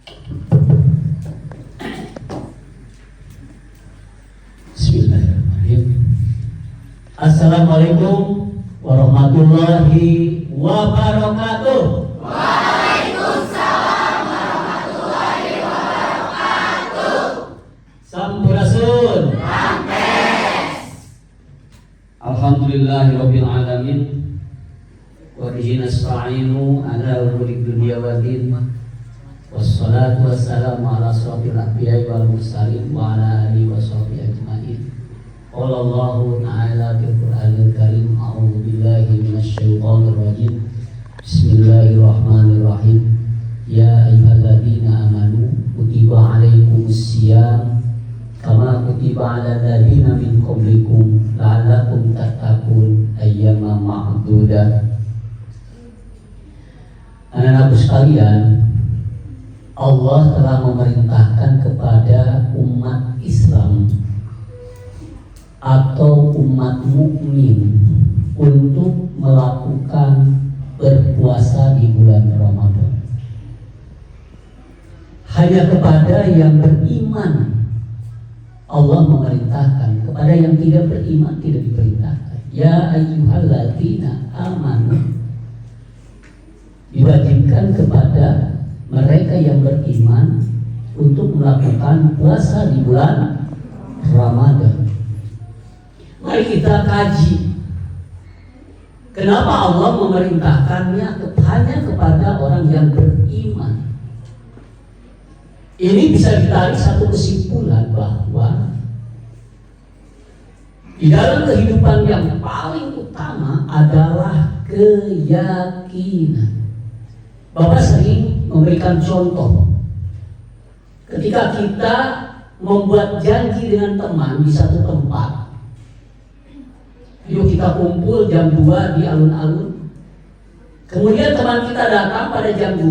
Bismillahirrahmanirrahim. Assalamualaikum warahmatullahi wabarakatuh. Waalaikumsalam warahmatullahi wabarakatuh. Sampurasun. Sampes. Alhamdulillahirabbil alamin. Wa bihi nasta'inu ala umuri dunya waddin. Wassalatu wassalamu ala asyrofil anbiya'i wal mursalin wa ala alihi washabihi ajmain. Qala Allahu ta'ala fil Qur'anil Karim, a'udzu billahi minasy syaithanir rajim. Bismillahirrahmanirrahim. Ya ayyuhalladzina amanu kutiba 'alaikumus syiyam kama kutiba 'alal ladzina min qablikum la'allakum tattaqun ayyaman ma'dudah. Anak-anakku sekalian, Allah telah memerintahkan kepada umat Islam atau umat mukmin untuk melakukan berpuasa di bulan Ramadan. Hanya kepada yang beriman Allah memerintahkan, kepada yang tidak beriman tidak diperintahkan. Ya ayyuhalladzina amanu, diwajibkan kepada mereka yang beriman untuk melakukan puasa di bulan Ramadan. Mari kita kaji, kenapa Allah memerintahkannya hanya kepada orang yang beriman. Ini bisa ditarik satu kesimpulan bahwa di dalam kehidupan yang paling utama adalah keyakinan. Bapak sering memberikan contoh ketika kita membuat janji dengan teman di satu tempat. Yuk kita kumpul jam 2 di alun-alun. Kemudian teman kita datang pada jam 2,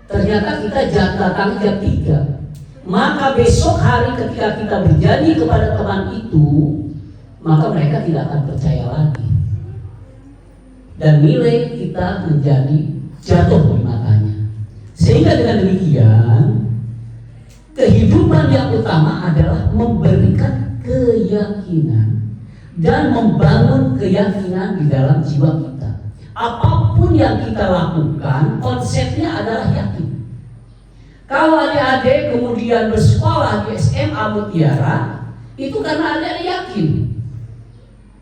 ternyata kita datang jam 3. Maka besok hari ketika kita berjanji kepada teman itu, maka mereka tidak akan percaya lagi. Dan nilai kita menjadi jatuh di matanya. Sehingga dengan demikian, kehidupan yang utama adalah memberikan keyakinan dan membangun keyakinan di dalam jiwa kita. Apapun yang kita lakukan, konsepnya adalah yakin. Kalau adik-adik kemudian bersekolah di SMA Mutiara, itu karena adik-adik yakin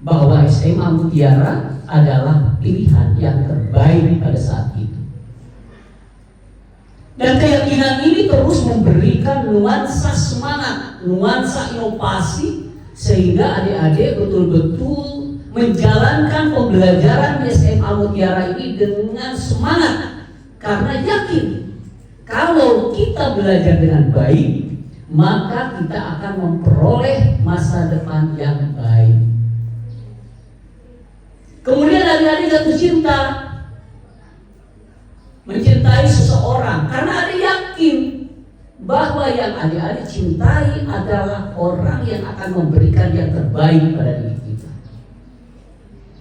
bahwa SMA Mutiara adalah pilihan yang terbaik pada saat itu. Dan keyakinan ini terus memberikan nuansa semangat, nuansa inovasi, sehingga adik-adik betul-betul menjalankan pembelajaran di SMA Mutiara ini dengan semangat, karena yakin kalau kita belajar dengan baik, maka kita akan memperoleh masa depan yang baik. Kemudian adik-adik jatuh cinta, mencintai seseorang karena ada yakin bahwa yang adik-adik cintai adalah orang yang akan memberikan yang terbaik pada diri kita.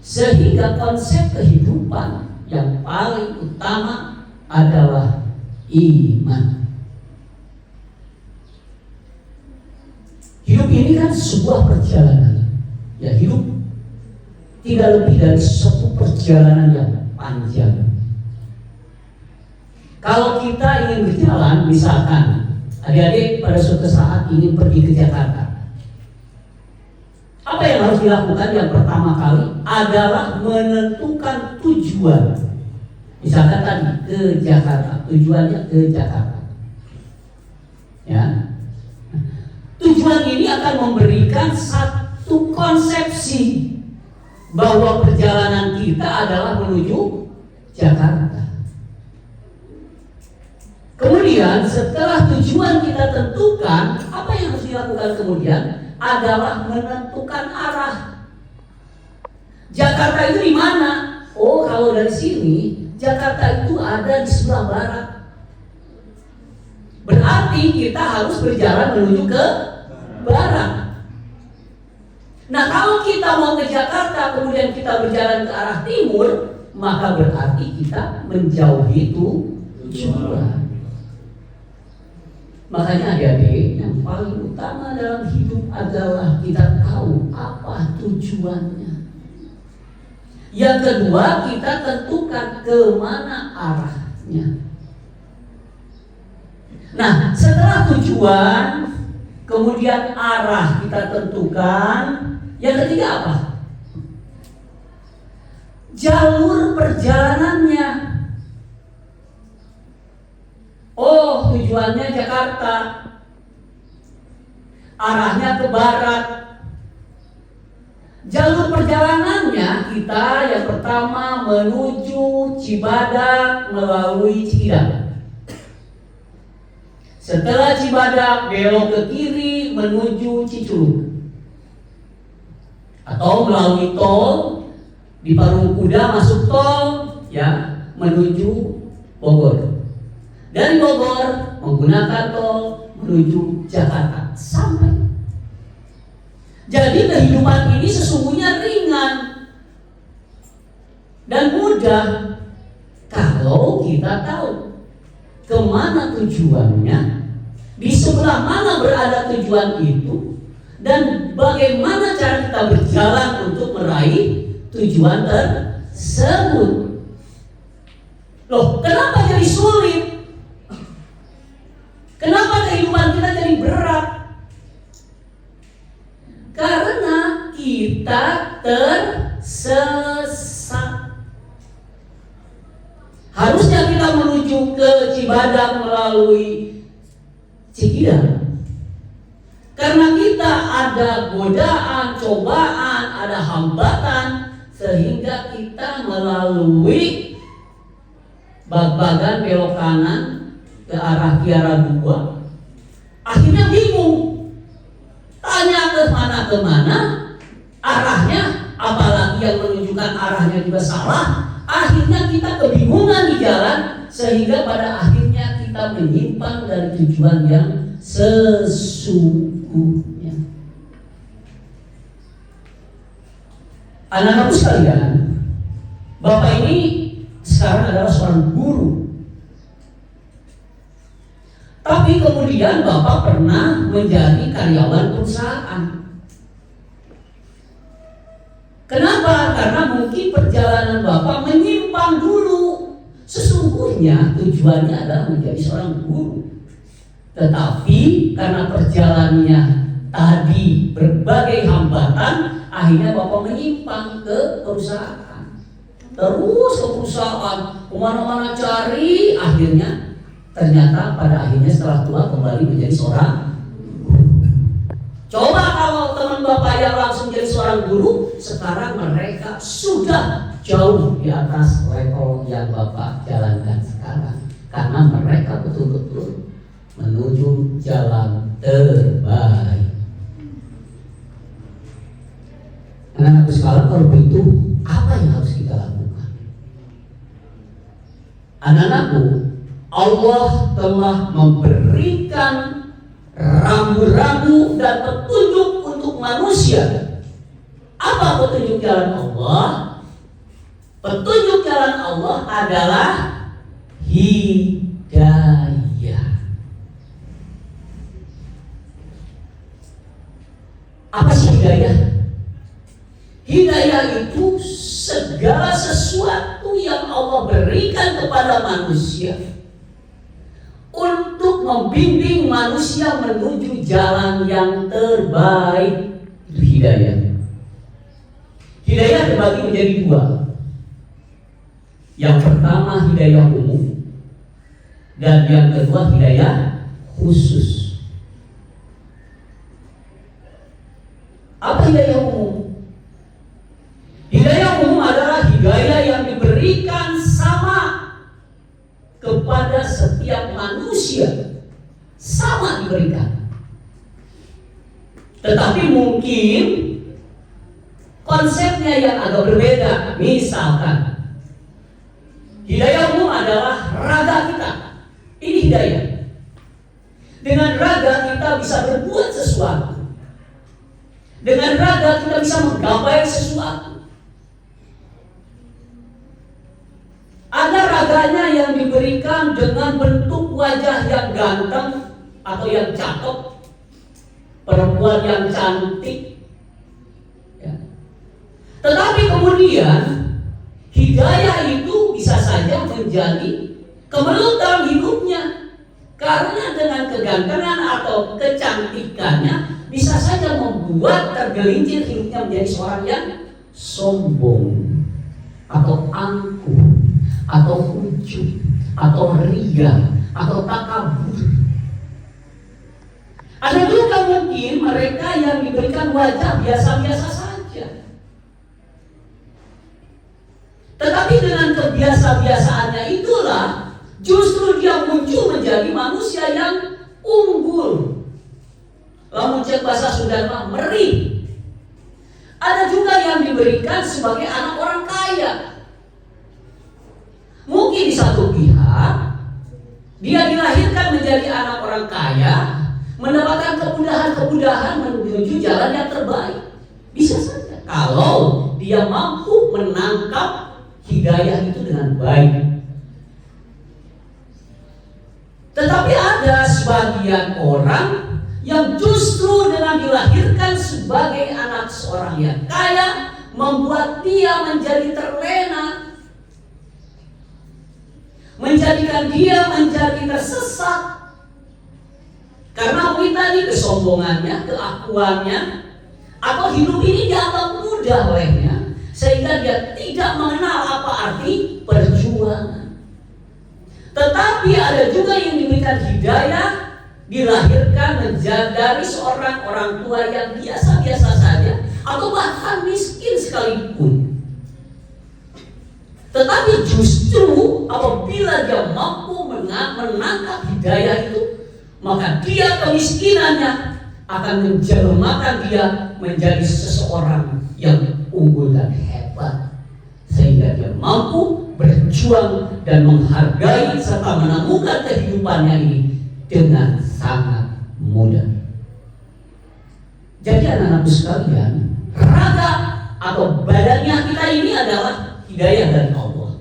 Sehingga konsep kehidupan yang paling utama adalah iman. Hidup ini kan sebuah perjalanan. Ya, hidup tidak lebih dari suatu perjalanan yang panjang. Kalau kita ingin berjalan, misalkan adik-adik pada suatu saat ingin pergi ke Jakarta, apa yang harus dilakukan? Yang pertama kali adalah menentukan tujuan. Misalkan tadi ke Jakarta, tujuannya ke Jakarta. Ya, tujuan ini akan memberikan satu konsepsi bahwa perjalanan kita adalah menuju Jakarta. Kemudian setelah tujuan kita tentukan, apa yang harus dilakukan kemudian adalah menentukan arah. Jakarta itu di mana? Oh, kalau dari sini Jakarta itu ada di sebelah barat. Berarti kita harus berjalan menuju ke barat. Nah, kalau kita mau ke Jakarta kemudian kita berjalan ke arah timur, maka berarti kita menjauhi tujuan. Makanya adik-adik, yang paling utama dalam hidup adalah kita tahu apa tujuannya. Yang kedua, kita tentukan kemana arahnya. Nah, setelah tujuan, kemudian arah kita tentukan. Yang ketiga apa? Jalur perjalanannya. Oh, tujuannya Jakarta, arahnya ke barat. Jalur perjalanannya kita yang pertama menuju Cibadak melalui Cikidang. Setelah Cibadak belok ke kiri menuju Cicurug, atau melalui tol di Parungkuda masuk tol ya menuju Bogor. Dari Bogor menggunakan tol menuju Jakarta sampai. Jadi kehidupan ini sesungguhnya ringan dan mudah kalau kita tahu kemana tujuannya, di sebelah mana berada tujuan itu, dan bagaimana cara kita berjalan untuk meraih tujuan tersebut. Loh, kenapa jadi sulit? Kenapa kehidupan kita jadi berat? Karena kita tersesat. Harusnya kita menuju ke Cibadak melalui Cikidang. Karena kita ada godaan, cobaan, ada hambatan, sehingga kita melalui Bag-Bagan belok kanan ke arah Kiara 2, akhirnya bingung, tanya kemana arahnya, apalagi yang menunjukkan arahnya juga salah. Akhirnya kita kebingungan di jalan, sehingga pada akhirnya kita menyimpang dari tujuan yang sesungguhnya. Anak-anakku sekalian, Bapak ini sekarang adalah seorang guru. Tapi kemudian Bapak pernah menjadi karyawan perusahaan. Kenapa? Karena mungkin perjalanan Bapak menyimpang dulu. Sesungguhnya tujuannya adalah menjadi seorang guru. Tetapi karena perjalanannya tadi berbagai hambatan, akhirnya Bapak menyimpang ke perusahaan. Terus ke perusahaan, kemana-mana cari, akhirnya ternyata pada akhirnya setelah tua kembali menjadi seorang guru. Coba kalau teman Bapak yang langsung jadi seorang guru, sekarang mereka sudah jauh di atas level yang Bapak jalankan sekarang. Karena mereka betul-betul menuju jalan terbaik. Anak-anakku sekalian, kalau begitu apa yang harus kita lakukan? Anak-anakku, Allah telah memberikan rambu-rambu dan petunjuk untuk manusia. Apa petunjuk jalan Allah? Petunjuk jalan Allah adalah hidayah. Apa sih hidayah? Hidayah itu segala sesuatu yang Allah berikan kepada manusia untuk membimbing manusia menuju jalan yang terbaik. Itu hidayah. Hidayah terbagi menjadi dua. Yang pertama hidayah umum, dan yang kedua hidayah khusus. Apa hidayah umum? Hidayah umum adalah hidayah yang diberikan sama kepada setiap manusia, sama diberikan. Tetapi mungkin konsepnya yang agak berbeda. Misalkan hidayah umum adalah raga kita. Ini hidayah. Dengan raga kita bisa berbuat sesuatu. Dengan raga kita bisa menggapai sesuatu. Ada raganya yang diberikan dengan bentuk wajah yang ganteng, atau yang cakep, perempuan yang cantik. Ya. Tetapi kemudian hidayah itu bisa saja menjadi kemelut dalam hidupnya, karena dengan kegantengan atau kecantikannya bisa saja membuat tergelincir hidupnya menjadi seorang yang sombong atau angkuh atau ujub atau ria atau takabur. Ada juga mungkin mereka yang diberikan wajah biasa-biasa saja, tetapi dengan kebiasa-biasaannya itulah justru dia muncul menjadi manusia yang unggul. Lamun cek bahasa Sunda meri. Ada juga yang diberikan sebagai anak orang kaya. Mungkin di satu pihak dia dilahirkan menjadi anak orang kaya, mendapatkan kemudahan-kemudahan menuju jalan yang terbaik. Bisa saja kalau dia mampu menangkap hidayah itu dengan baik. Tetapi ada sebagian orang yang justru dengan dilahirkan sebagai anak seorang yang kaya membuat dia menjadi terlena, menjadikan dia menjadi tersesat. Karena mungkin tadi kesombongannya, keakuannya, atau hidup ini dianggap mudah olehnya, sehingga dia tidak mengenal apa arti perjuangan. Tetapi ada juga yang diberikan hidayah, dilahirkan menjadi seorang orang tua yang biasa-biasa saja atau bahkan miskin sekalipun. Tetapi justru apabila dia mampu menangkap hidayah itu, maka dia kemiskinannya akan menjelmakan dia menjadi seseorang yang unggul dan hebat, sehingga dia mampu berjuang dan menghargai serta menemukan kehidupannya ini dengan sangat mudah. Jadi anak-anakku sekalian, raga atau badannya kita ini adalah hidayah dari Allah.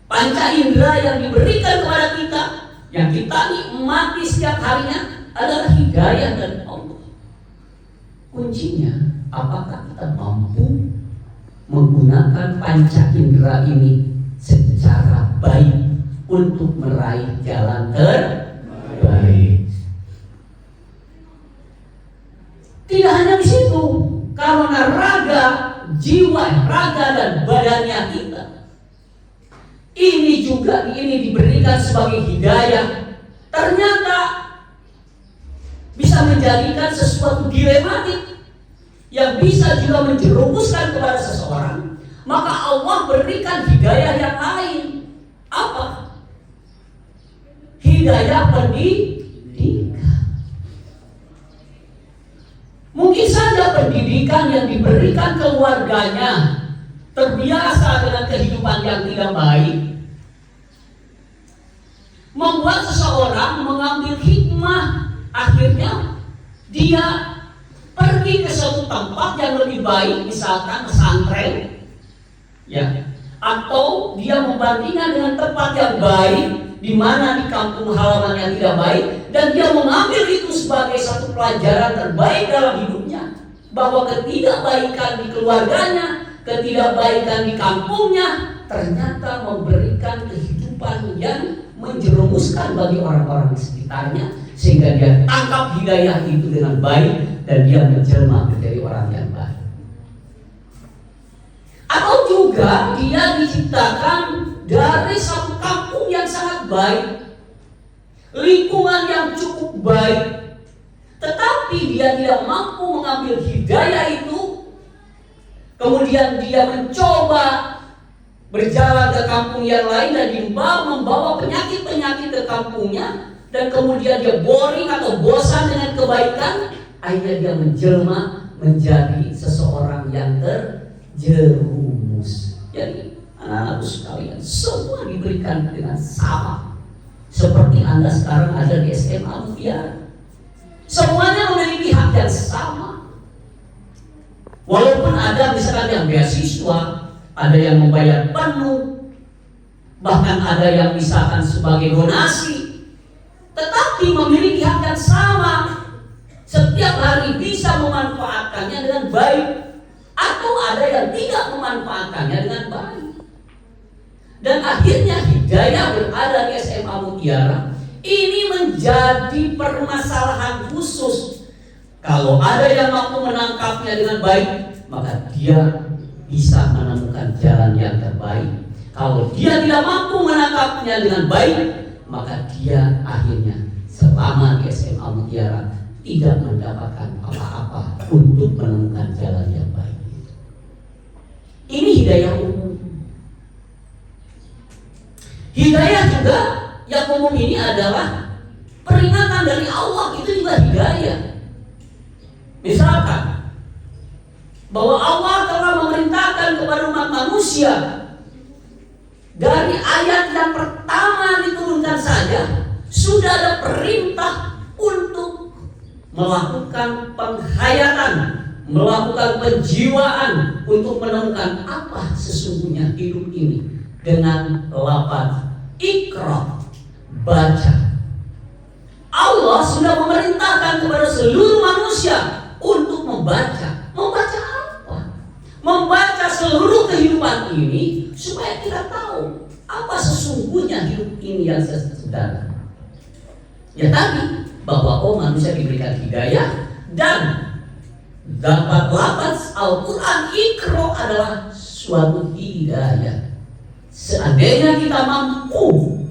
Panca indera yang diberikan kepada kita, yang kita nikmati setiap harinya adalah hidayah dari Allah. Kuncinya, apakah kita mampu menggunakan panca indera ini secara baik untuk meraih jalan terbaik? Tidak hanya di situ, karena raga, jiwa, raga dan badannya kita ini juga diberikan sebagai hidayah, ternyata bisa menjadikan sesuatu dilematik yang bisa juga menjerumuskan kepada seseorang. Maka Allah berikan hidayah yang lain. Apa? Hidayah pendidikan. Mungkin saja pendidikan yang diberikan keluarganya terbiasa dengan kehidupan yang tidak baik, membuat seseorang mengambil hikmah, akhirnya dia pergi ke suatu tempat yang lebih baik, misalkan pesantren, ya, atau dia membandingkan dengan tempat yang baik di mana di kampung halaman yang tidak baik, dan dia mengambil itu sebagai satu pelajaran terbaik dalam hidupnya, bahwa ketidakbaikan di keluarganya, ketidakbaikan di kampungnya ternyata memberikan kehidupan yang menjerumuskan bagi orang-orang di sekitarnya, sehingga dia tangkap hidayah itu dengan baik dan dia menjelma menjadi orang yang baik. Atau juga dia diciptakan dari satu kampung yang sangat baik, lingkungan yang cukup baik, tetapi dia tidak mampu mengambil hidayah itu, kemudian dia mencoba berjalan ke kampung yang lain dan membawa penyakit-penyakit ke kampungnya, dan kemudian dia boring atau bosan dengan kebaikan, akhirnya dia menjelma menjadi seseorang yang terjerumus. Jadi anak-anakku sekalian, semua diberikan dengan sama. Seperti Anda sekarang ada di SMA Mutiara, semuanya memiliki hak yang sama. Walaupun ada misalkan yang beasiswa, ada yang membayar penuh, bahkan ada yang misalkan sebagai donasi. tetapi memiliki hak yang sama, setiap hari bisa memanfaatkannya dengan baik, atau ada yang tidak memanfaatkannya dengan baik. Dan akhirnya hidayah berada di SMA Mutiara. Ini menjadi permasalahan khusus. Kalau ada yang mampu menangkapnya dengan baik, maka dia bisa menemukan jalan yang terbaik. Kalau dia tidak mampu menangkapnya dengan baik, maka dia akhirnya selama di SMA Mutiara tidak mendapatkan apa-apa untuk menemukan jalan yang baik. Ini hidayah umum. Hidayah juga yang umum ini adalah peringatan dari Allah, itu juga hidayah. Misalkan bahwa Allah telah memerintahkan kepada umat manusia dari ayat yang pertama diturunkan saja sudah ada perintah untuk melakukan penghayatan, melakukan penjiwaan untuk menemukan apa sesungguhnya hidup ini dengan lafaz Iqra, baca. Allah sudah memerintahkan kepada seluruh manusia untuk membaca. Membaca apa? Membaca seluruh kehidupan ini supaya kita tahu apa sesungguhnya hidup ini yang sebenarnya. Ya tadi bahwa manusia diberikan hidayah dan dapat lafaz Al-Quran Iqra adalah suatu hidayah. Seandainya kita mampu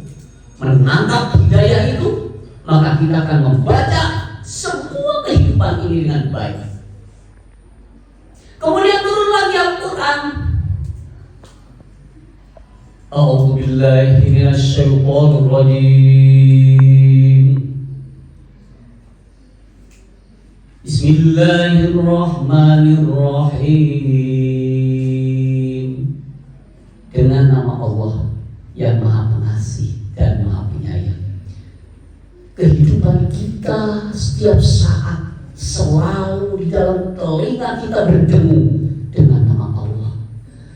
menangkap hidayah itu, maka kita akan membaca semua kehidupan ini dengan baik. Kemudian turun lagi Al-Quran. A'udzu billahi minasy syaithanir rajim. Bismillahirrahmanirrahim. Dengan nama Allah yang Maha Pengasih dan Maha Penyayang. Kehidupan kita setiap saat selalu di dalam telinga kita berdengung dengan nama Allah.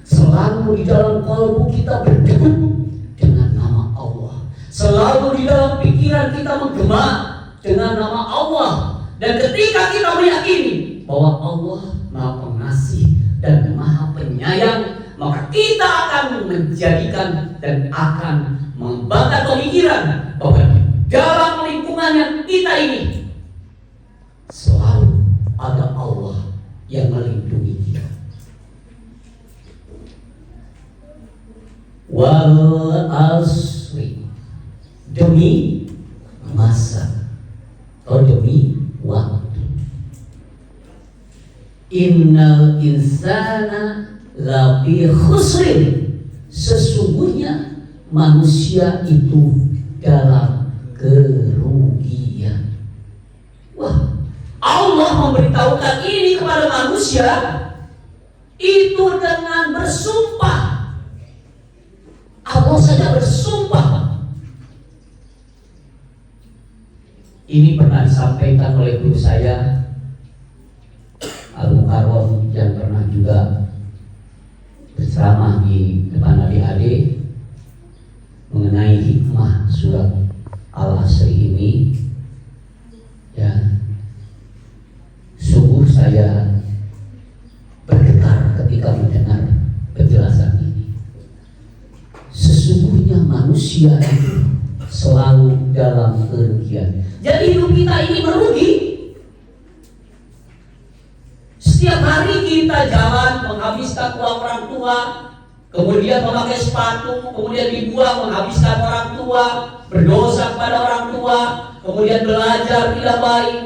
Selalu di dalam kalbu kita berdengung dengan nama Allah. Selalu di dalam pikiran kita menggema dengan nama Allah. Dan ketika kita meyakini bahwa Allah Maha Pengasih dan Maha Penyayang, maka kita akan menjadikan dan akan mengembangkan pemikiran bahwa dalam lingkungan yang kita ini selalu ada Allah yang melindungi kita. Wal asri, demi masa atau demi waktu. Innal insana lafi khusrin, sesungguhnya manusia itu dalam kerugian. Wah, Allah memberitahukan ini kepada manusia itu dengan bersumpah. Allah saja bersumpah. Ini pernah disampaikan oleh guru saya Al-Mukarram yang pernah juga berceramah di depan adik-adik mengenai hikmah surat Al-Asri ini. Ya, sungguh saya bergetar ketika mendengar penjelasan ini. Sesungguhnya manusia itu selalu dalam kerugian. Jadi hidup kita ini merugi. Setiap hari kita jalan menghabiskan uang orang tua, kemudian memakai sepatu, kemudian dibuang menghabiskan orang tua, berdosa kepada orang tua, kemudian belajar tidak baik.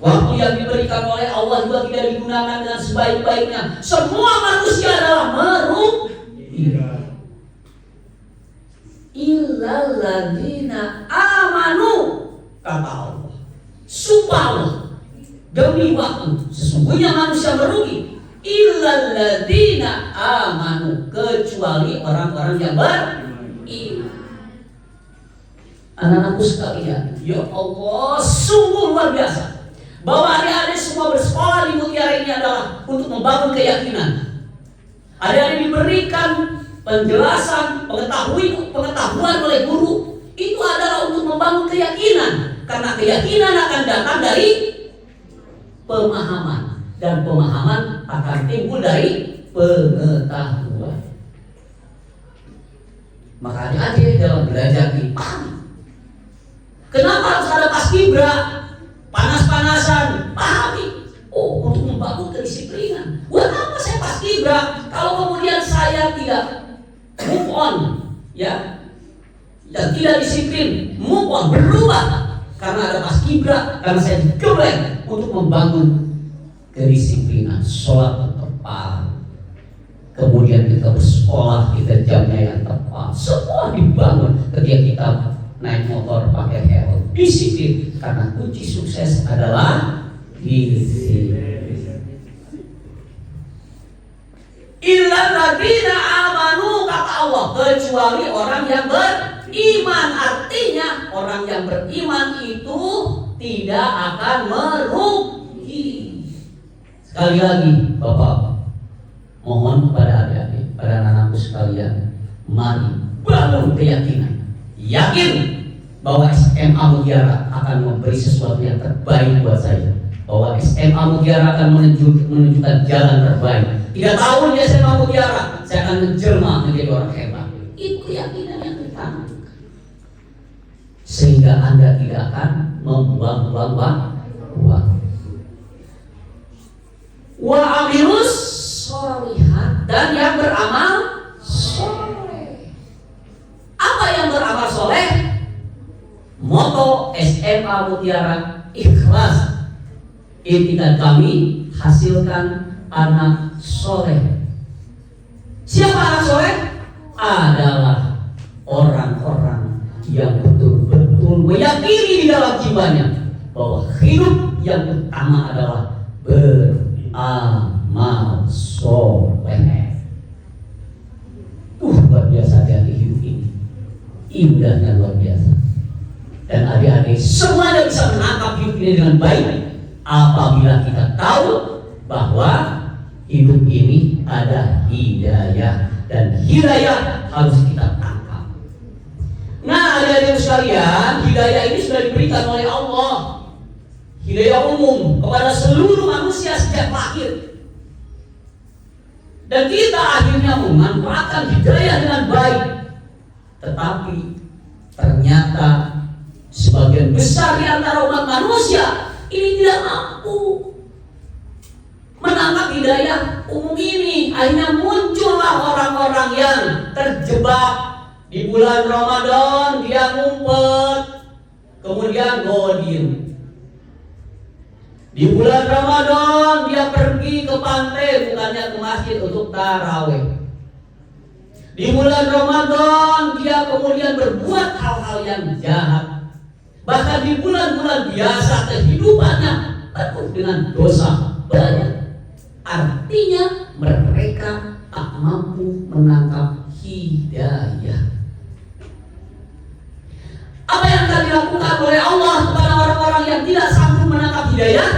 Waktu yang diberikan oleh Allah juga tidak digunakan dengan sebaik-baiknya. Semua manusia adalah merugi. Illal ladzina amanu, kata Allah. Sumpah Allah demi waktu, sesungguhnya manusia merugi. Illal ladzina amanu, kecuali orang-orang yang beriman. Anak-anakku sekalian, ya Allah, sungguh luar biasa bahwa adik-adik semua bersekolah di Mutiara ini adalah untuk membangun keyakinan. Adik-adik diberikan penjelasan, pengetahuan oleh guru, itu adalah untuk membangun keyakinan Karena keyakinan akan datang dari pemahaman, dan pemahaman akan timbul dari pengetahuan. Maka adik-adik dalam belajar dipahami. Kenapa harus ada paskibra, panas-panasan? Pahami. Oh, untuk membangun kedisiplinan. Buat apa saya paskibra kalau kemudian saya tidak move on, ya, dan tidak disiplin, move on, berubah karena ada paskibra, karena saya digembleng untuk membangun kedisiplinan, sholat tepat. Kemudian kita bersekolah, kita jamnya yang tepat. Semua dibangun ketika kita naik motor pakai helm. Disiplin, karena kunci sukses adalah disiplin. Illa ladzina amanu, kata Allah, kecuali orang yang beriman. Artinya orang yang beriman itu tidak akan merugi. Sekali lagi, Bapak, mohon kepada adik-adik, pada anak-anakku sekalian, mari bangun keyakinan, yakin bahwa SMA Mutiara akan memberi sesuatu yang terbaik buat saya, bahwa SMA Mutiara akan menunjukkan jalan terbaik. 3 tahun di SMA Mutiara saya akan menjelma menjadi orang hebat. Itu keyakinan yang kita, sehingga Anda tidak akan membuang-buang uang. Wa amilus sholihat, dan yang beramal soleh. Apa yang beramal soleh? Moto SMA Mutiara, ikhlas. Intikan kami hasilkan anak soleh. Siapa anak soleh? Adalah orang-orang yang betul-betul meyakini di dalam jiwanya bahwa hidup yang utama adalah beramal soleh. Luar biasa dari hidup ini, indahnya luar biasa. Dan adik-adik semuanya bisa menangkap hidup ini dengan baik apabila kita tahu bahwa hidup ini ada hidayah, dan hidayah harus kita tangkap. Nah, adik-adik sekalian, hidayah ini sudah diberikan oleh Allah, hidayah umum kepada seluruh manusia sejak lahir. Dan kita akhirnya memanfaatkan hidayah dengan baik. Tetapi ternyata sebagian besar di antara umat manusia ini tidak mampu menangkap hidayah umum ini. Akhirnya muncullah orang-orang yang terjebak di bulan Ramadan, dia ngumpet, kemudian godin. Di bulan Ramadan dia pergi ke pantai, bukannya ke masjid untuk tarawih. Di bulan Ramadan dia kemudian berbuat hal-hal yang jahat. Bahkan di bulan-bulan biasa kehidupannya penuh dengan dosa banyak. Artinya mereka tak mampu menangkap hidayah. Apa yang akan dilakukan oleh Allah kepada orang-orang yang tidak sanggup menangkap hidayah?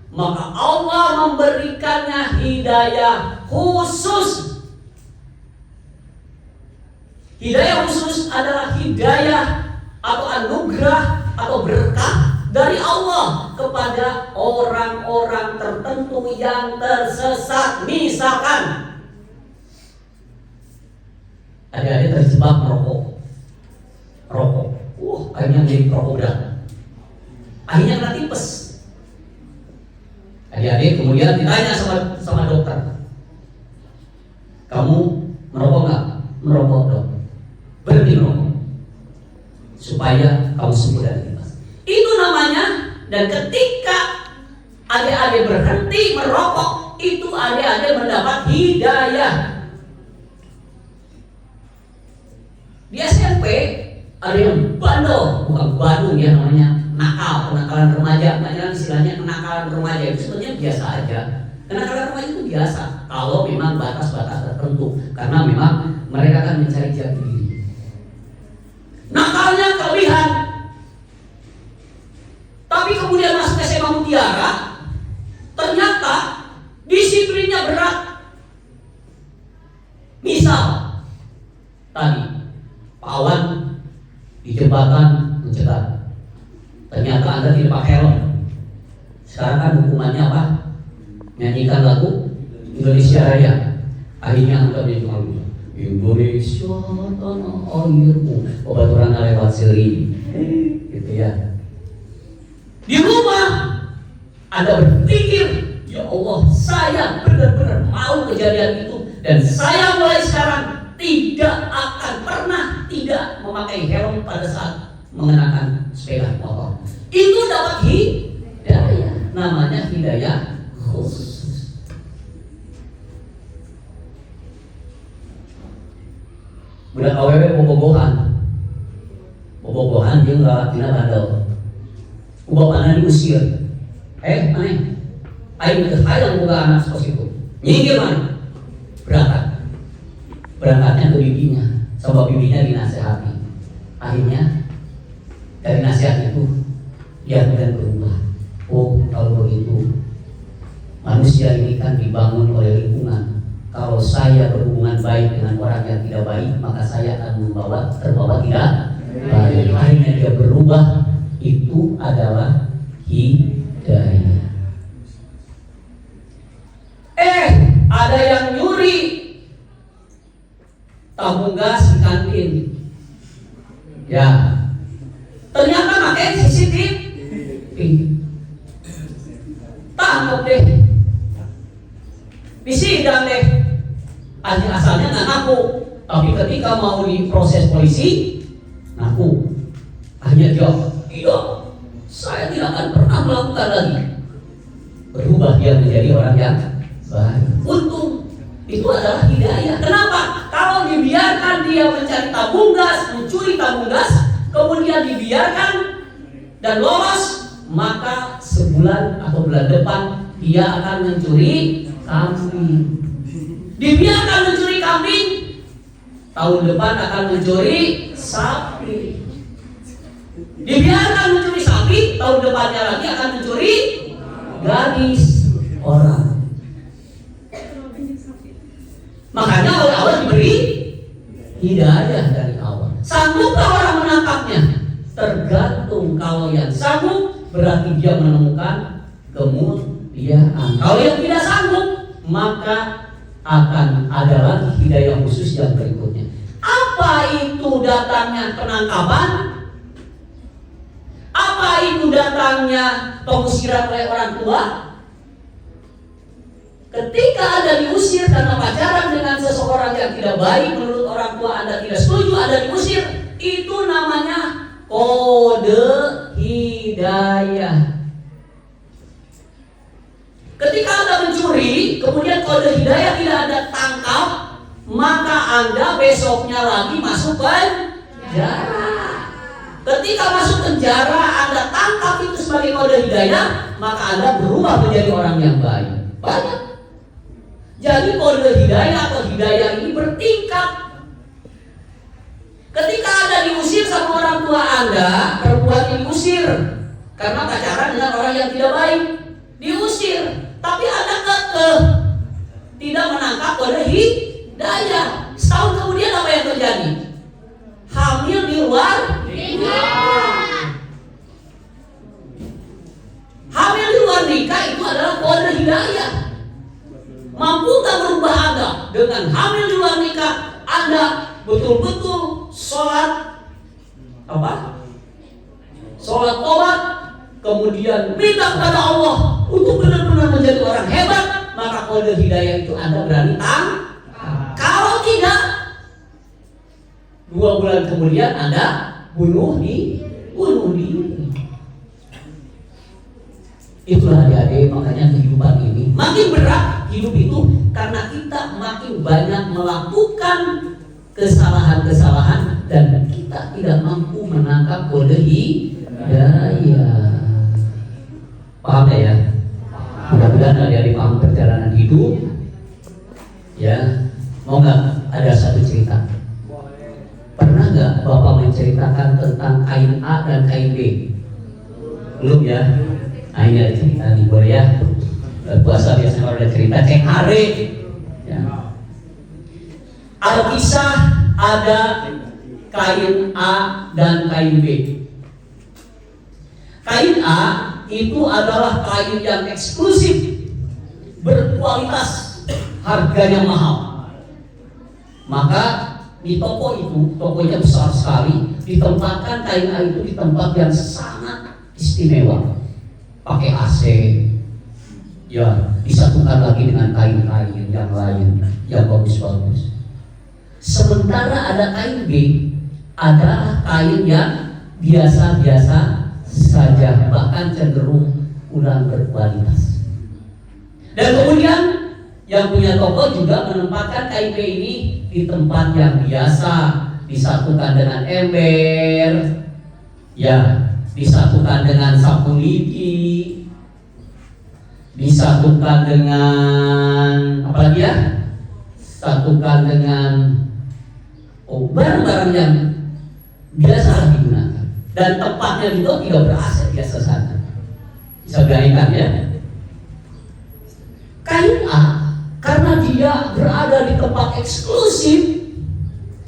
Maka Allah memberikannya hidayah khusus. Hidayah khusus adalah hidayah atau anugerah atau berkah dari Allah kepada orang-orang tertentu yang tersesat. Misalkan adik-adik terjebak merokok, akhirnya jadi perokok berat, akhirnya kena tipes. Adik-adik kemudian ditanya sama dokter, kamu merokok nggak? Merokok, dok. Berhenti merokok supaya kamu sembuh dari tipes. Itu namanya. Dan ketika adik-adik berhenti merokok, itu adik-adik mendapat hidayah. Di SMP ada yang bandel, bukan bandung ya, namanya nakal, kenakalan remaja. Makanya istilahnya kenakalan remaja itu sebenarnya biasa aja. Kenakalan remaja itu biasa kalau memang batas-batas tertentu, karena memang mereka kan mencari jati diri. Nakalnya kelebihan, tapi kemudian masuk SMA Mutiara, ternyata disiplinnya berat. Misal tadi Pak Awan di jembatan mencegat, Ternyata Anda tidak pakai helm. Sekarang kan hukumannya apa? Nyanyikan lagu Indonesia Raya. Akhirnya Anda cuma Indonesia tanah airmu, obaturan lewat seri, gitu ya. Di rumah Anda berpikir, ya Allah, saya benar-benar mau kejadian itu, dan saya mulai sekarang tidak akan pernah tidak memakai helm pada saat mengenakan sepeda motor. Itu dapat hidayah, namanya hidayah khusus. Budak awewe bobogohan dia nggak tidak bandel. Bapaknya diusir. Aneh. Aing hayang boga anak seperti itu. Nyinggir mana? Berangkatnya ke bibinya. Sebab bibinya dinasehati. Akhirnya dari nasihat itu dia kemudian berubah. Oh, kalau begitu manusia ini kan dibangun oleh lingkungan. Kalau saya berhubungan baik dengan orang yang tidak baik, maka saya akan terbawa tidak baik. Akhirnya dia berubah. Itu adalah hidayah. Ada yang nyuri tabung gas di kantin. Ya, ternyata pakai CCTV. Tangkap deh. Disidang deh. Asalnya nggak ngaku, tapi ketika mau diproses polisi, ngaku. Akhirnya jawab, iya, saya tidak akan pernah melakukan lagi. Berubah dia menjadi orang yang baik. Untung itu adalah hidayah. Kenapa? Kalau dibiarkan dia mencari tabung gas, mencuri tabung gas, kemudian dibiarkan dan lolos, maka sebulan atau bulan depan dia akan mencuri kambing. Dibiarkan mencuri kambing, tahun depan akan mencuri sapi. Dibiarkan mencuri sapi, tahun depannya lagi akan mencuri gadis orang. Makanya awal-awal diberi hidayah dari awal. Sanggupkah orang menangkapnya? Tergantung. Kalau yang sanggup berarti dia menemukan kemuliaan. Kalau yang tidak sanggup, maka akan ada lagi hidayah khusus yang berikutnya. Apa itu datangnya penangkapan? Apa itu datangnya pengusiran oleh orang tua? Ketika Anda diusir karena pacaran dengan seseorang yang tidak baik, menurut orang tua Anda tidak setuju, Anda diusir, itu namanya kode hidayah. Ketika Anda mencuri, kemudian kode hidayah tidak Anda tangkap, maka Anda besoknya lagi masuk penjara. Ketika masuk penjara, Anda tangkap itu sebagai kode hidayah, maka Anda berubah menjadi orang yang baik. Banyak. Jadi kode hidayah atau hidayah ini bertingkat. Ketika Anda diusir sama orang tua Anda, perempuan diusir karena pacaran dengan orang yang tidak baik, diusir. Tapi Anda kekeh tidak menangkap kode hidayah. Setahun kemudian apa yang terjadi? Hamil di luar nikah. Hamil di luar nikah itu adalah kode hidayah. Mampukah merubah Anda dengan hamil di luar nikah? Anda betul-betul sholat sholat tobat, kemudian minta kepada Allah untuk benar-benar menjadi orang hebat, maka kode hidayah itu Anda berani Kalau tidak, 2 bulan kemudian Anda bunuh diri. Itulah adik-adik, makanya kehidupan ini makin berat hidup itu karena kita makin banyak melakukan kesalahan-kesalahan dan kita tidak mampu menangkap kode hidayah. Paham ya? Mudah-mudahan adik-adik paham perjalanan hidup. Ya, mau nggak ada satu cerita? Pernah nggak Bapak menceritakan tentang kain A dan kain B? Belum ya? Nah, ini ada cerita nih, boleh ya? Puasa biasanya kalau ada cerita cek hari. Ya. Alkisah ada kain A dan kain B. kain A itu adalah kain yang eksklusif, berkualitas, harganya mahal. Maka di toko itu, tokonya besar sekali, ditempatkan kain A itu di tempat yang sangat istimewa, pakai AC, ya disatukan lagi dengan kain-kain yang lain yang bagus-bagus. Sementara ada kain B, ada kain yang biasa-biasa saja, bahkan cenderung kurang berkualitas. Dan kemudian yang punya toko juga menempatkan kain B ini di tempat yang biasa, disatukan dengan ember, ya, disatukan dengan sapu lidi, disatukan dengan apa lagi ya? Satukan dengan barang-barang yang biasa digunakan. Dan tempatnya juga tidak berasa biasa saja. Bisa bayangkan ya. Kain A karena dia berada di tempat eksklusif,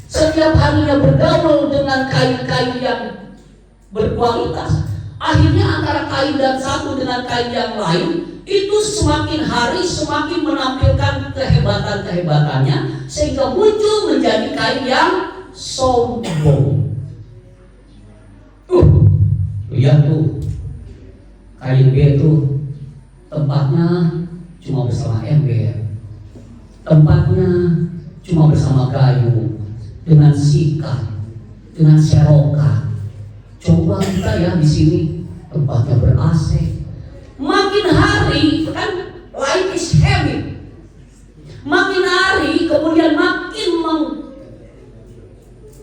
setiap harinya bergaul dengan kain-kain yang berkualitas. Akhirnya antara kain dan satu dengan kain yang lain itu semakin hari semakin menampilkan kehebatan-kehebatannya, sehingga muncul menjadi kain yang sombong. Lihat tuh, kain B tuh tempatnya cuma bersama ember, tempatnya cuma bersama gayung, dengan sikat, dengan seroka. Coba kita ya di sini tempatnya ber-AC. Makin hari kan life is heavy. Makin hari kemudian makin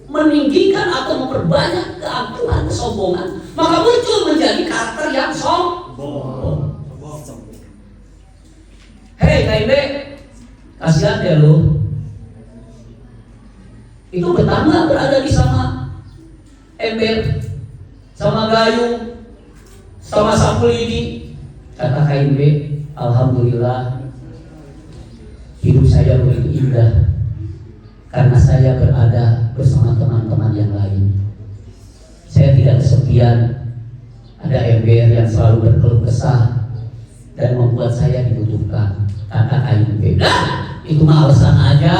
meninggikan atau memperbanyak keangkuhan, kesombongan, maka muncul menjadi karakter yang sombong. Hei KIB, kasihan deh lo. Itu betah berada di sama ember, sama gayung, sama sapu lidi. Kata KIB, alhamdulillah hidup saya begitu indah karena saya berada bersama teman-teman yang lain. Saya tidak kesepian. Ada ember yang selalu berkeluh kesah dan membuat saya dibutuhkan. Kata KIB, nah itu mah alasan aja.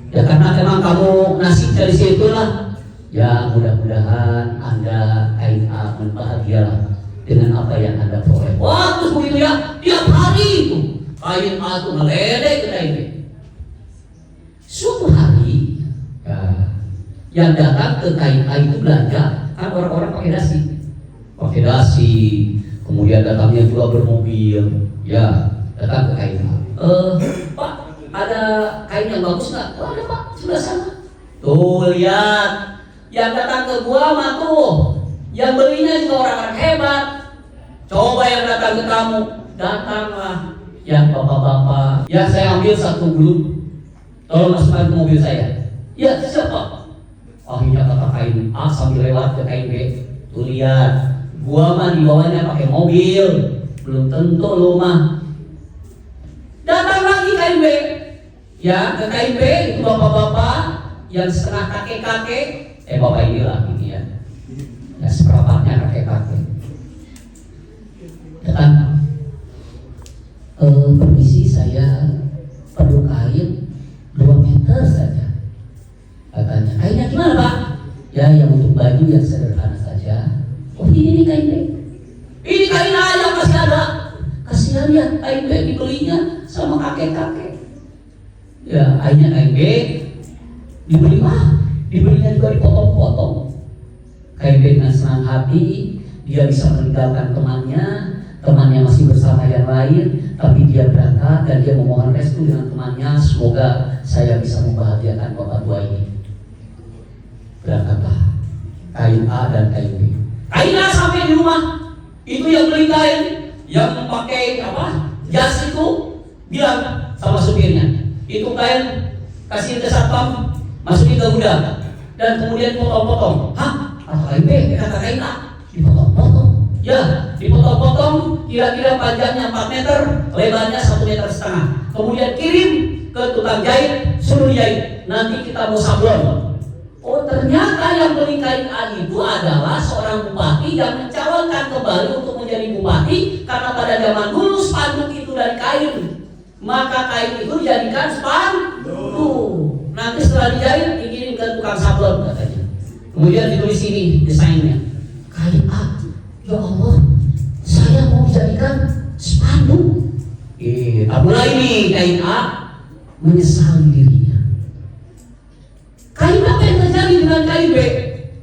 Ya karena memang kamu nasib dari situ lah. Ya mudah-mudahan Anda kain A bahagialah dengan apa yang Anda peroleh. Wah terus begitu ya, tiap hari itu kain A itu ngeledek ke KIB. Suatu hari ya, yang datang ke kain A itu belanja kan orang-orang pakai dasi, kemudian datangnya juga bermobil, ya datang ke kain A. Pak, ada kain yang bagus nggak? Oh ada Pak, sebelah sana. Tuh lihat, yang datang ke gua mah tuh, yang belinya juga orang-orang hebat. Coba yang datang ke kamu, datanglah ya bapak-bapak. Ya saya ambil satu dulu, tolong masukkan ke mobil saya. Ya siapa? Akhirnya kata kain A sambil lewat ke kain B. Tuh lihat, gua mah dibawanya pakai mobil, belum tentu lu mah. Datang lagi kain B, ya ke kain B itu bapak-bapak yang setengah kakek-kakek. Bapak inilah ini ya, ya seperempatnya kakek-kakek. Datang, permisi saya perlu kain 2 meter saja. Katanya, kainnya gimana Pak? Ya yang untuk baju yang sederhana saja. Oh ini kain B. Ini kain A yang masih ada. Kasihan ya kain B dibelinya sama kakek-kakek. Ya akhirnya kain B dibelinya juga dipotong-potong. Kain B dengan senang hati dia bisa meninggalkan temannya masih bersama yang lain, tapi dia berangkat dan dia memohon restu dengan temannya, semoga saya bisa membahagiakan bapak tua ini. Berangkatlah kain A dan kain B. Kain A sampai di rumah, itu yang beli kain, yang pakai jas itu bilang sama supirnya, itu kain kasih ke satpam, masukin ke gudang, dan kemudian potong-potong. Hah? Kain B, kata kain A, dipotong-potong. Ya, dipotong-potong, kira-kira panjangnya 4 meter, lebarnya 1,5 meter. Kemudian kirim ke tukang jahit, suruh jahit. Nanti kita mau sablon. Oh ternyata yang beli kain A itu adalah seorang bupati yang mencalonkan kembali untuk menjadi bupati, karena pada zaman dulu spanduk itu dari kain, maka kain itu dijadikan spanduk. Nanti setelah dijahit dikirim ke tukang sablon katanya. Kemudian ditulis ini desainnya, kain A. Ya Allah, saya mau dijadikan spanduk. Mulai nih kain A menyesali dirinya. Kain apa yang terjadi dengan kain B?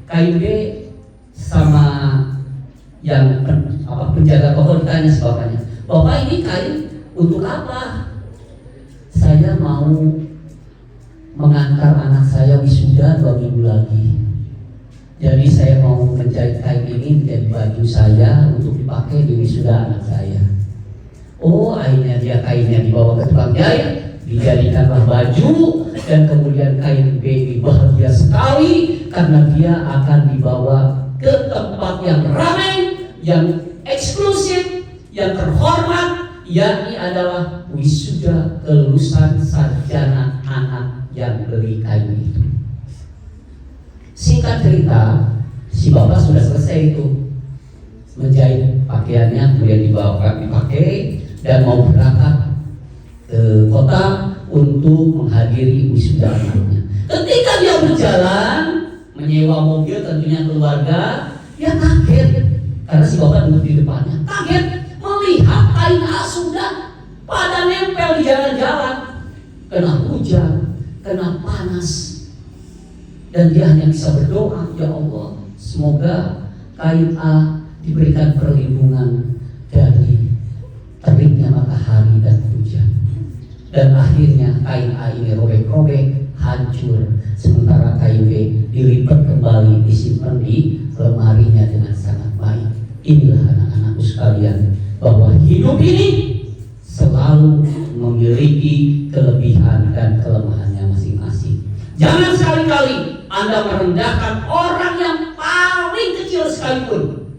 Kain B sama yang penjaga toko ditanya sebabnya, Bapak ini kain untuk apa? Saya mau mengantar anak saya wisuda 2 minggu lagi. Jadi saya mau menjahit kain ini menjadi baju saya untuk dipakai di wisuda anak saya. Oh, akhirnya dia kainnya dibawa ke tukang jahit, dijadikanlah baju, dan kemudian kain B bahagia sekali karena dia akan dibawa ke tempat yang ramai, yang eksklusif, yang terhormat, yakni adalah wisuda kelulusan sarjana anak yang beli kain itu. Singkat cerita, si bapak sudah selesai itu menjahit pakaiannya, kemudian dipakai dan mau berangkat ke kota untuk menghadiri wisuda anaknya. Ketika dia berjalan menyewa mobil, tentunya keluarga, dia kaget karena si bapak duduk di depannya. Kaget melihat kain A sudah pada nempel di jalan-jalan, kena hujan, kena panas, dan dia hanya bisa berdoa, ya Allah, semoga kain A diberikan perlindungan dari teriknya matahari dan hujan. Dan akhirnya kain A ini robek-robek, hancur, sementara kain B dilipat kembali, disimpan di lemarinya dengan sangat baik. Inilah anak-anakku sekalian, bahwa hidup ini selalu memiliki kelebihan dan kelemahannya masing-masing. Jangan sekali-kali Anda merendahkan orang yang paling kecil sekalipun,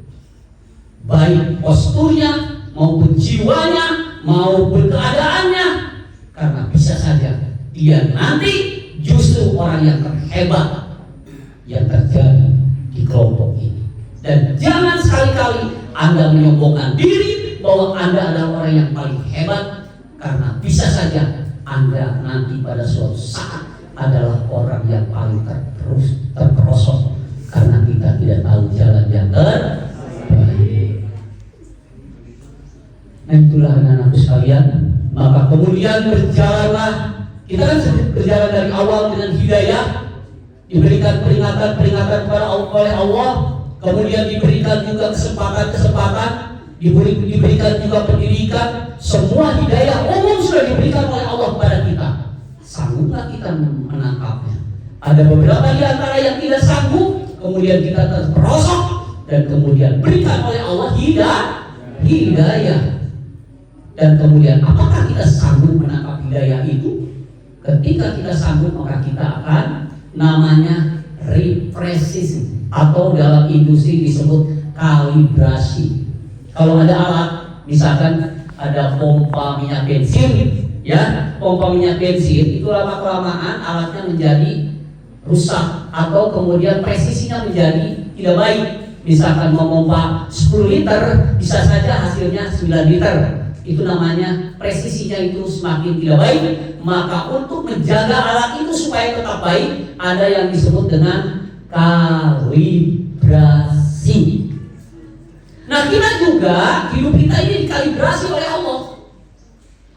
baik posturnya maupun jiwanya maupun keadaannya, karena bisa saja dia nanti justru orang yang terhebat yang terjadi di kelompok ini. Dan jangan sekali-kali Anda menyombongkan diri bahwa Anda adalah orang yang paling hebat, karena bisa saja Anda nanti pada suatu saat adalah orang yang paling terperosok, karena kita tidak tahu jalan yang terbaik. Nah, itulah anak-anakku sekalian. Maka kemudian berjalanlah, kita kan berjalan dari awal dengan hidayah, diberikan peringatan-peringatan oleh Allah, kemudian diberikan juga kesempatan-kesempatan, diberikan juga pendidikan. Semua hidayah umum sudah diberikan oleh Allah kepada kita. Sangguplah kita menangkapnya? Ada beberapa di antara yang tidak sanggup, kemudian kita terperosok, dan kemudian berikan oleh Allah hidayah. Dan kemudian apakah kita sanggup menangkap hidayah itu? Ketika kita sanggup, maka kita akan namanya repressing, atau dalam industri disebut kalibrasi. Kalau ada alat, misalkan ada pompa minyak bensin, ya, pompa minyak bensin itu lama-kelamaan alatnya menjadi rusak, atau kemudian presisinya menjadi tidak baik. Misalkan memompa 10 liter, bisa saja hasilnya 9 liter. Itu namanya presisinya itu semakin tidak baik. Maka untuk menjaga alat itu supaya tetap baik, ada yang disebut dengan kalibrasi. Nah, kita juga, hidup kita ini dikalibrasi oleh Allah.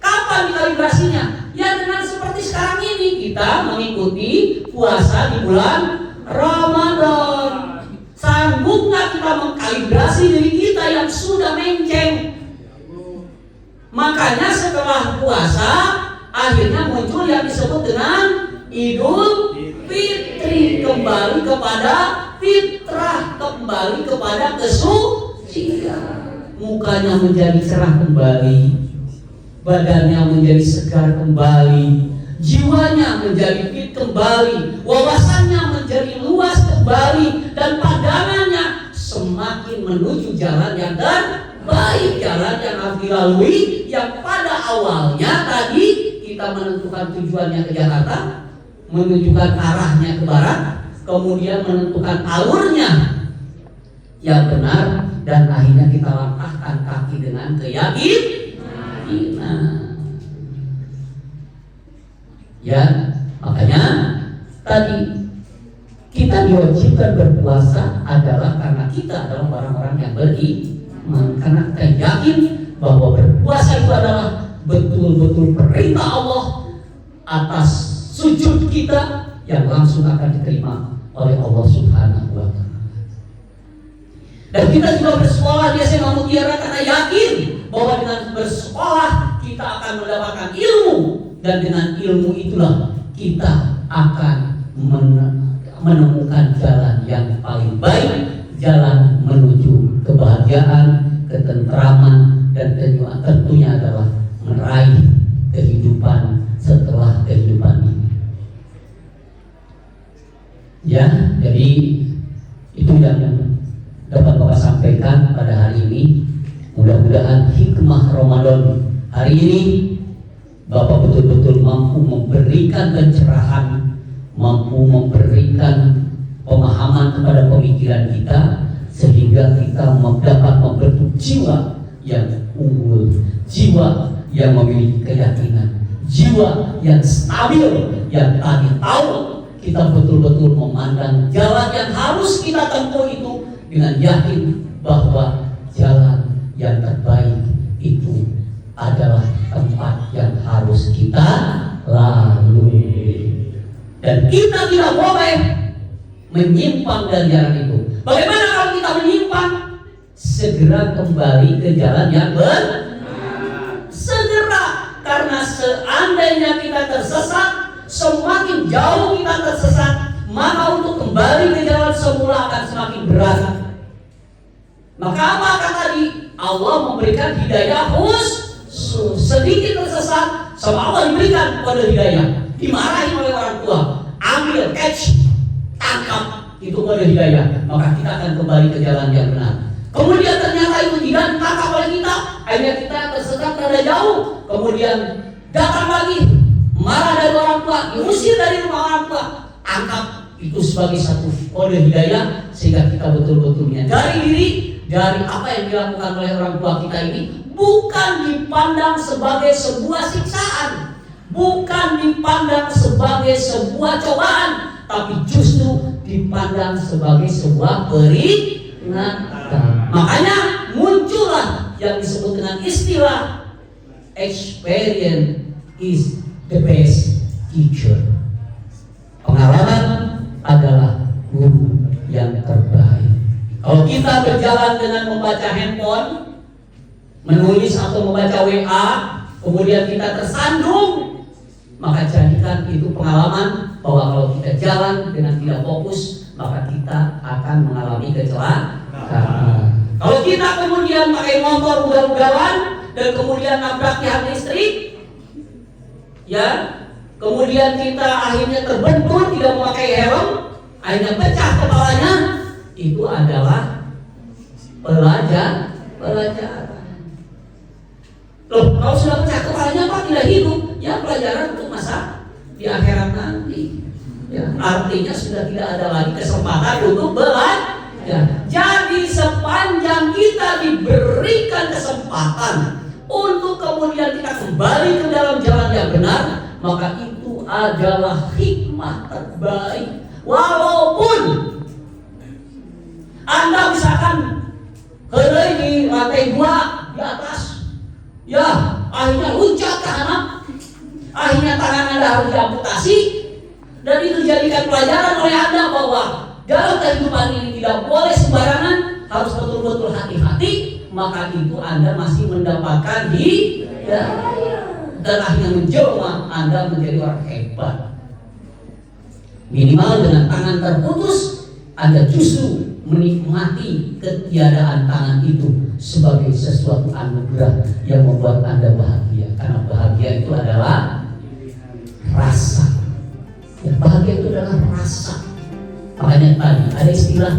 Kapan dikalibrasinya? Ya dengan seperti sekarang ini, kita mengikuti puasa di bulan Ramadan. Sanggup nggak kita mengkalibrasi diri kita yang sudah menceng? Makanya setelah puasa akhirnya muncul yang disebut dengan Idul Fitri, kembali kepada fitrah, kembali kepada kesucian. Mukanya menjadi cerah kembali, badannya menjadi segar kembali, jiwanya menjadi fit kembali, wawasannya menjadi luas kembali, dan pandangannya semakin menuju jalan yang terbaik, jalan yang harus dilalui, yang pada awalnya tadi kita menentukan tujuannya ke Jakarta, menunjukkan arahnya ke barat, kemudian menentukan alurnya yang benar, dan akhirnya kita langkahkan kaki dengan keyakinan. Ya, makanya tadi kita diwajibkan berpuasa adalah karena kita adalah orang-orang yang beriman, karena kita yakin bahwa berpuasa itu adalah betul-betul perintah Allah atas sujud kita yang langsung akan diterima oleh Allah Subhanahu wa Ta'ala. Dan kita juga bersekolah di SMA Mutiara karena yakin bahwa dengan bersekolah kita akan mendapatkan ilmu, dan dengan ilmu itulah kita akan menemukan jalan yang paling baik, jalan menuju kebahagiaan, ketentraman, dan tentunya adalah meraih kehidupan setelah kehidupan ini. Ya, jadi itu yang dapat Bapak sampaikan pada hari ini. Mudah-mudahan hikmah Ramadan hari ini Bapak betul-betul mampu memberikan pencerahan, mampu memberikan pemahaman kepada pemikiran kita, sehingga kita dapat membentuk jiwa yang unggul, jiwa yang memiliki keyakinan, jiwa yang stabil, yang tadi tahu kita betul-betul memandang jalan yang harus kita tempuh itu dengan yakin bahwa jalan yang terbaik itu adalah tempat yang harus kita lalui, dan kita tidak boleh menyimpang dari jalan itu. Bagaimana kalau kita menyimpang? Segera kembali ke jalan yang benar. Segera, karena seandainya kita tersesat, semakin jauh kita tersesat, maka untuk kembali ke jalan semula akan semakin berat. Maka apa kata tadi? Allah memberikan hidayah khusus. Sedikit tersesat, sama Allah diberikan pada hidayah. Dimarahi oleh orang tua, ambil, catch, tangkap, itu pada hidayah. Maka kita akan kembali ke jalan yang benar. Kemudian ternyata itu tidak ditangkap oleh kita, akhirnya kita tersesat rada jauh. Kemudian datang lagi, marah dari orang tua, diusir dari rumah orang tua, angkat itu sebagai satu kode hidayah, sehingga kita betul-betul menyadari diri dari apa yang dilakukan oleh orang tua kita ini bukan dipandang sebagai sebuah siksaan, bukan dipandang sebagai sebuah cobaan, tapi justru dipandang sebagai sebuah peringatan. Makanya muncullah yang disebut dengan istilah experience is the best teacher. Pengalaman adalah guru yang terbaik. Kalau kita berjalan dengan membaca handphone, menulis atau membaca WA, kemudian kita tersandung, maka jadikan itu pengalaman bahwa kalau kita jalan dengan tidak fokus, maka kita akan mengalami kecelakaan. Kalau kita kemudian pakai motor ugal-ugalan dan kemudian nabrak tiang listrik, ya, kemudian kita akhirnya terbentur, tidak memakai helm, akhirnya pecah kepalanya, itu adalah pelajaran. Loh, kalau sudah pecah kepalanya apa tidak hidup? Ya, pelajaran untuk masa di akhirat nanti. Ya, artinya sudah tidak ada lagi kesempatan untuk belajar. Jadi sepanjang kita diberikan kesempatan untuk kemudian kita kembali ke dalam jalan yang benar, maka itu adalah hikmah terbaik. Walaupun Anda misalkan hari di lantai 2 di atas, ya akhirnya loncat ke anak, akhirnya tangan Anda harus diamputasi, dan itu dijadikan pelajaran oleh Anda bahwa dalam kehidupan ini tidak boleh sembarangan, harus betul-betul hati-hati, maka itu Anda masih mendapatkan hidayah, dan akhirnya menjelma Anda menjadi orang hebat. Minimal dengan tangan terputus, Anda justru menikmati ketiadaan tangan itu sebagai sesuatu anugerah yang membuat Anda bahagia. Karena bahagia itu adalah rasa. Ya, bahagia itu adalah rasa. Makanya tadi ada istilah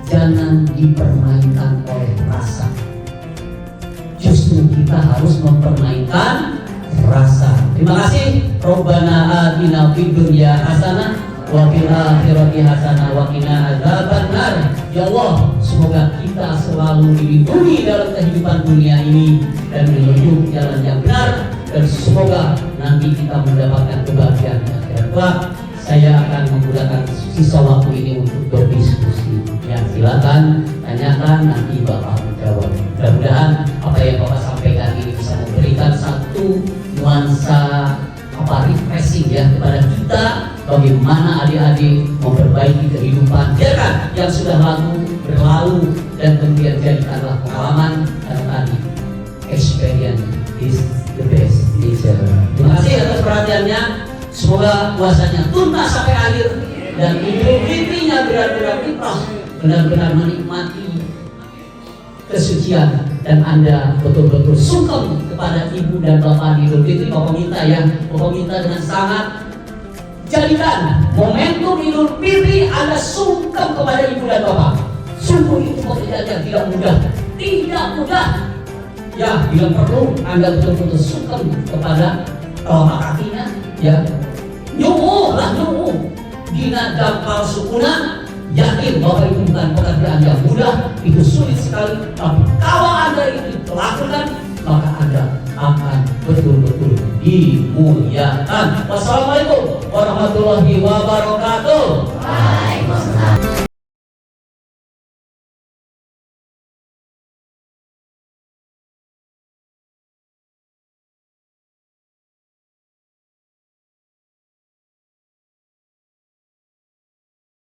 jangan dipermainkan oleh rasa. Justru kita harus mempermainkan rasa. Terima kasih. Robbana atina fid dunya hasanah wa fil akhirati hasanah wa qina adzabannar. Ya Allah, semoga kita selalu dilindungi dalam kehidupan dunia ini dan menuju jalan yang benar, dan semoga nanti kita mendapatkan kebahagiaan yang kelak. Saya akan menggunakan sisa waktu ini untuk berdiskusi. Ya, silakan tanyakan, nanti Bapak menjawab. Mudah-mudahan apa yang Bapak sampaikan ini bisa memberikan satu nuansa refreshing ya kepada kita, bagaimana adik-adik memperbaiki kehidupan ya kan, yang sudah berlalu dan kemudian jadikanlah pengalaman. Dan tadi experience is the best teacher. Terima kasih atas perhatiannya. Semoga puasanya tuntas sampai akhir dan Idul Fitrinya benar-benar fitrah, benar-benar menikmati kesucian, dan Anda betul-betul sungkem kepada ibu dan bapak di Idul Fitri. Bapak minta ya, Bapak minta dengan sangat, jadikan momentum Idul Fitri Anda sungkem kepada ibu dan bapak. Sungguh itu pekerjaan yang tidak mudah, tidak mudah. Ya, bila perlu Anda betul-betul sungkem kepada telapak kakinya, ya. Nyuwuh lah nyuwuh. Dina dampal sukuna. Yakin bahwa itu bukan pekerjaan yang mudah, itu sulit sekali. Tapi kalau Anda itu lakukan, maka Anda akan betul-betul dimuliakan. Wassalamualaikum warahmatullahi wabarakatuh.